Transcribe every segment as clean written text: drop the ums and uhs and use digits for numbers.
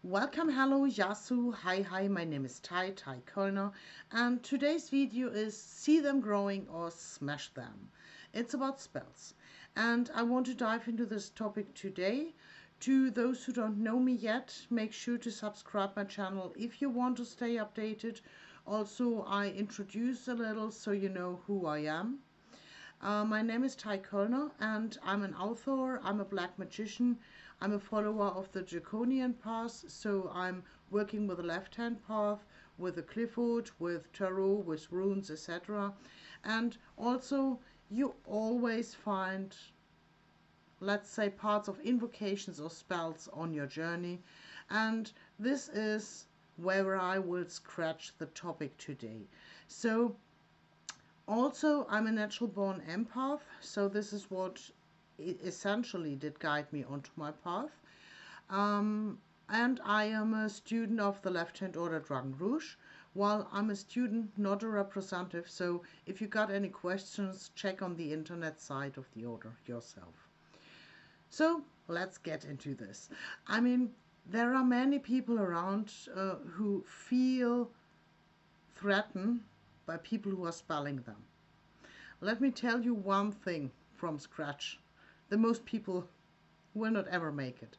Welcome, hello, Yasu, hi, my name is Tai Kölner, and today's video is See Them Growing or Smash Them. It's about spells, and I want to dive into this topic today. To those who don't know me yet, make sure to subscribe my channel if you want to stay updated. Also, I introduce a little so you know who I am. My name is Tai Kölner and I'm an author, I'm a black magician, I'm a follower of the Draconian path, so I'm working with the left-hand path, with the Clifford, with tarot, with runes, etc. And also you always find, let's say, parts of invocations or spells on your journey. And this is where I will scratch the topic today. So also, I'm a natural born empath, so this is what essentially did guide me onto my path. And I am a student of the Left-Hand Order Dragon Rouge, while I'm a student, not a representative, so if you got any questions, check on the internet site of the order yourself. So, let's get into this. I mean, there are many people around who feel threatened by people who are spelling them. Let me tell you one thing from scratch. The most people will not ever make it.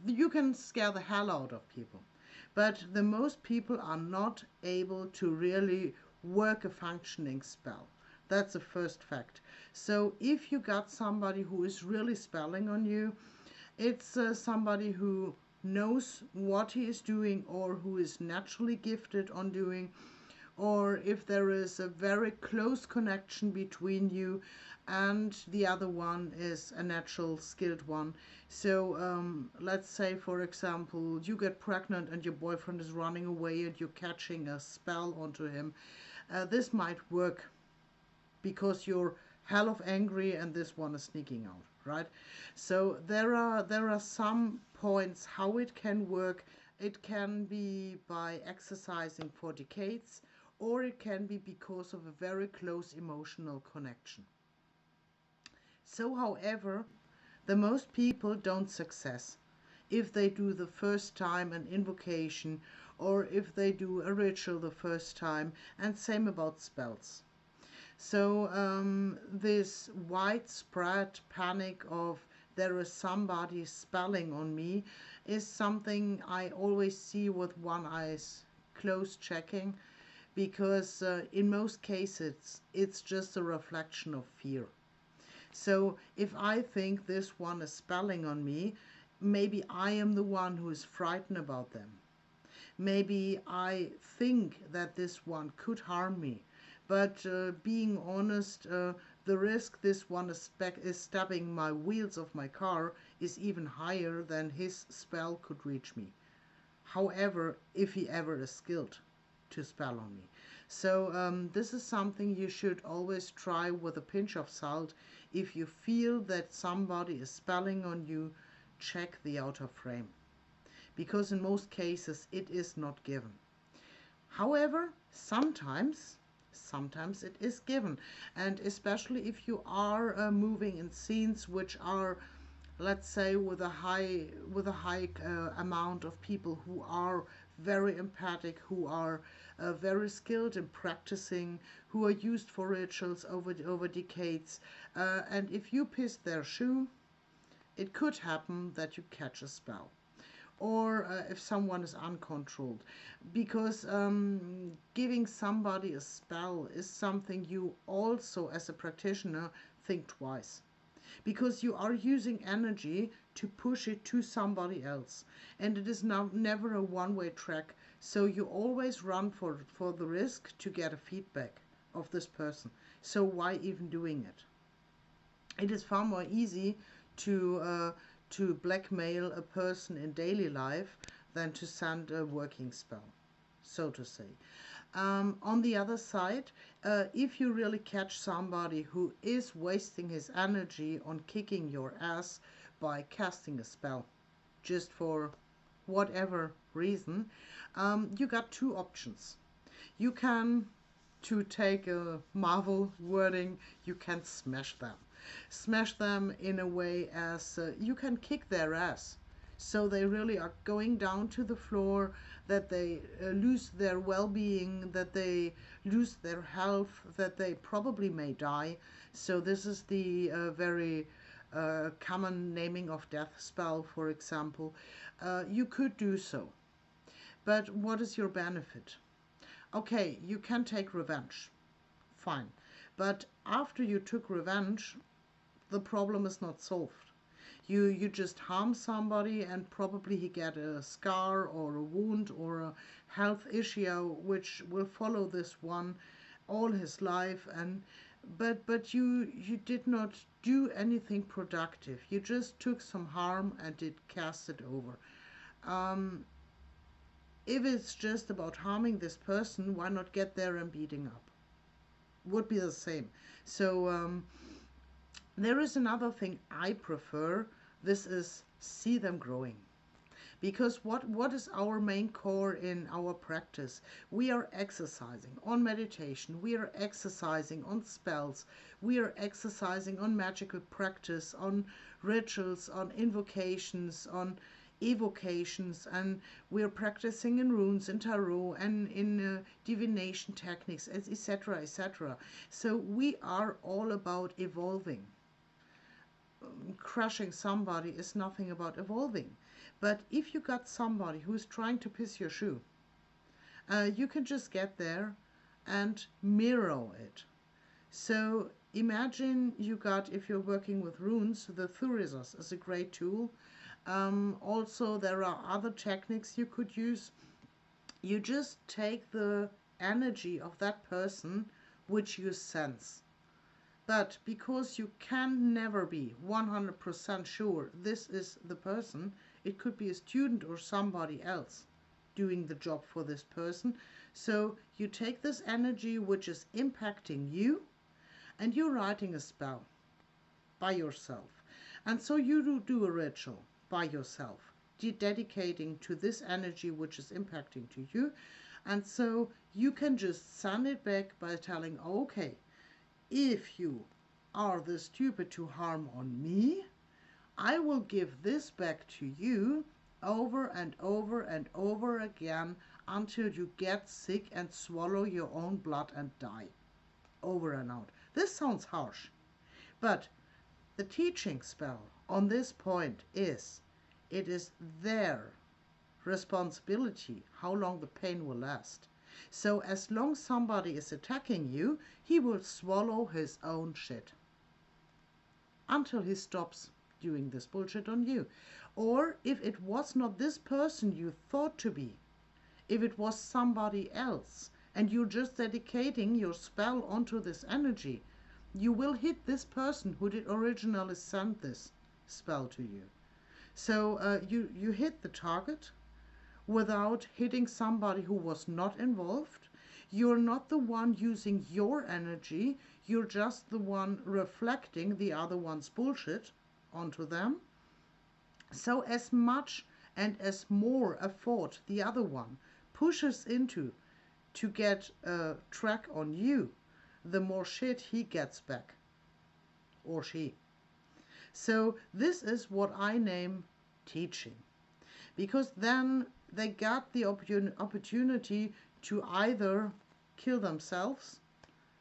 You can scare the hell out of people, but the most people are not able to really work a functioning spell. That's the first fact. So if you got somebody who is really spelling on you, it's somebody who knows what he is doing or who is naturally gifted on doing, or if there is a very close connection between you and the other one is a natural skilled one. So let's say, for example, you get pregnant and your boyfriend is running away and you're catching a spell onto him. This might work because you're hell of angry and this one is sneaking out, right? So there are some points how it can work. It can be by exercising for decades, or it can be because of a very close emotional connection. So, however, the most people don't success if they do the first time an invocation or if they do a ritual the first time, and same about spells. So this widespread panic of there is somebody spelling on me is something I always see with one eye's close checking, because in most cases it's just a reflection of fear. So if I think this one is spelling on me, maybe I am the one who is frightened about them. Maybe I think that this one could harm me. But being honest, the risk this one is stabbing my wheels of my car is even higher than his spell could reach me. However, if he ever is skilled to spell on me. So this is something you should always try with a pinch of salt. If you feel that somebody is spelling on you, check the outer frame, because in most cases it is not given. However, sometimes it is given, and especially if you are moving in scenes which are, let's say, with a high amount of people who are very empathic, who are very skilled in practicing, who are used for rituals over decades, and if you piss their shoe, it could happen that you catch a spell. Or if someone is uncontrolled, because giving somebody a spell is something you also, as a practitioner, think twice, because you are using energy to push it to somebody else, and it is now never a one-way track, so you always run for the risk to get a feedback of this person. So why even doing it? It is far more easy to blackmail a person in daily life than to send a working spell, so to say. On the other side, if you really catch somebody who is wasting his energy on kicking your ass by casting a spell, just for whatever reason, you got two options. You can, to take a Marvel wording, you can smash them. Smash them in a way as you can kick their ass. So they really are going down to the floor, that they lose their well-being, that they lose their health, that they probably may die. So this is the very common naming of death spell, for example. You could do so. But what is your benefit? Okay, you can take revenge. Fine. But after you took revenge, the problem is not solved. You just harm somebody and probably he get a scar or a wound or a health issue which will follow this one all his life. And but you did not do anything productive. You just took some harm and did cast it over. um, if it's just about harming this person, why not get there and beating up? Would be the same. So there is another thing I prefer. This is see them growing. Because what is our main core in our practice? We are exercising on meditation, we are exercising on spells, we are exercising on magical practice, on rituals, on invocations, on evocations, and we're practicing in runes, in tarot, and in divination techniques, etc., etc. So we are all about evolving. Crushing somebody is nothing about evolving. But if you got somebody who's trying to piss your shoe, you can just get there and mirror it. So imagine you got, if you're working with runes, the Thurisas is a great tool. Also, there are other techniques you could use. You just take the energy of that person which you sense. But because you can never be 100% sure this is the person, it could be a student or somebody else doing the job for this person. So you take this energy which is impacting you and you're writing a spell by yourself. And so you do a ritual by yourself, dedicating to this energy which is impacting to you. And so you can just send it back by telling, okay, if you are this stupid to harm on me, I will give this back to you over and over and over again until you get sick and swallow your own blood and die. Over and out. This sounds harsh, but the teaching spell on this point is, it is their responsibility how long the pain will last. So as long as somebody is attacking you, he will swallow his own shit until he stops doing this bullshit on you. Or if it was not this person you thought to be, if it was somebody else, and you're just dedicating your spell onto this energy, you will hit this person who did originally send this spell to you. So you hit the target without hitting somebody who was not involved. You're not the one using your energy, you're just the one reflecting the other one's bullshit onto them. So as much and as more effort the other one pushes into to get a track on you, the more shit he gets back, or she. So this is what I name teaching, because then they got the opportunity to either kill themselves,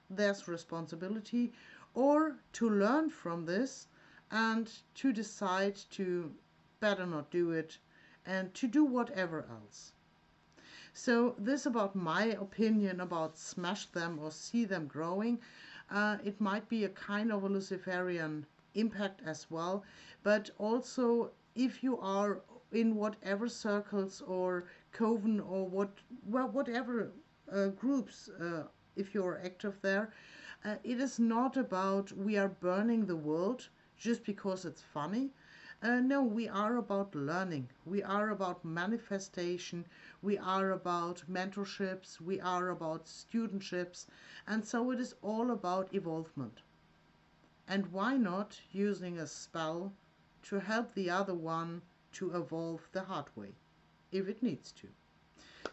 there's responsibility, or to learn from this and to decide to better not do it and to do whatever else. So this about my opinion about smash them or see them growing. It might be a kind of a Luciferian impact as well, but also if you are in whatever circles or coven or whatever groups, if you're active there, it is not about we are burning the world just because it's funny. No, we are about learning. We are about manifestation. We are about mentorships. We are about studentships. And so it is all about evolvement. And why not using a spell to help the other one to evolve the hard way, if it needs to.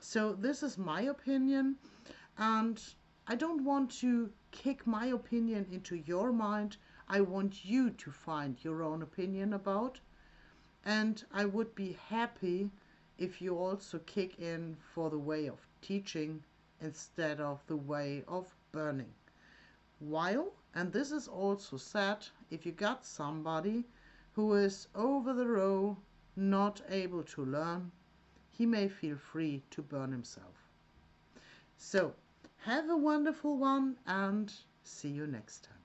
So this is my opinion, and I don't want to kick my opinion into your mind. I want you to find your own opinion about. And I would be happy if you also kick in for the way of teaching instead of the way of burning. While, and this is also said, if you got somebody who is over the row, not able to learn, he may feel free to burn himself. So, have a wonderful one and see you next time.